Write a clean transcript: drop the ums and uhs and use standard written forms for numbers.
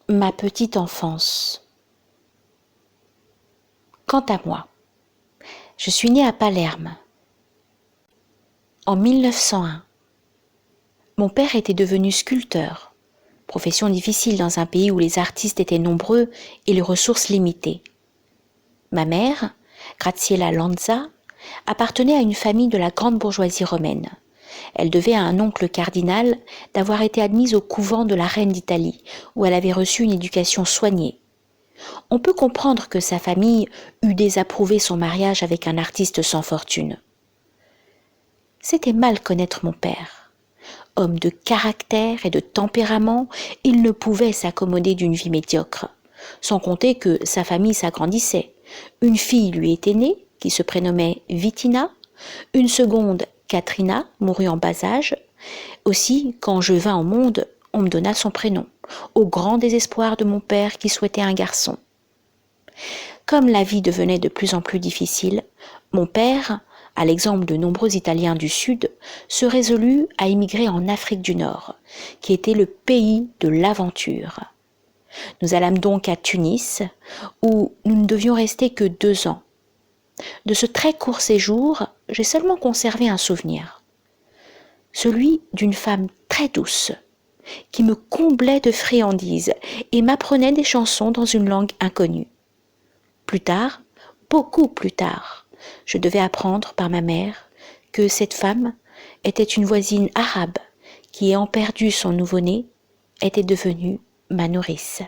Ma petite enfance. Quant à moi, je suis née à Palerme en 1901. Mon père était devenu sculpteur, profession difficile dans un pays où les artistes étaient nombreux et les ressources limitées. Ma mère, Graziella Lanza, appartenait à une famille de la grande bourgeoisie romaine. Elle devait à un oncle cardinal d'avoir été admise au couvent de la reine d'Italie, où elle avait reçu une éducation soignée. On peut comprendre que sa famille eût désapprouvé son mariage avec un artiste sans fortune. C'était mal connaître mon père. Homme de caractère et de tempérament, il ne pouvait s'accommoder d'une vie médiocre, sans compter que sa famille s'agrandissait. Une fille lui était née, qui se prénommait Vitina, une seconde, Katrina, mourut en bas âge. Aussi, quand je vins au monde, on me donna son prénom, au grand désespoir de mon père qui souhaitait un garçon. Comme la vie devenait de plus en plus difficile, mon père, à l'exemple de nombreux Italiens du Sud, se résolut à émigrer en Afrique du Nord, qui était le pays de l'aventure. Nous allâmes donc à Tunis, où nous ne devions rester que 2 ans. De ce très court séjour, j'ai seulement conservé un souvenir, celui d'une femme très douce, qui me comblait de friandises et m'apprenait des chansons dans une langue inconnue. Plus tard, beaucoup plus tard, je devais apprendre par ma mère que cette femme était une voisine arabe qui, ayant perdu son nouveau-né, était devenue ma nourrice.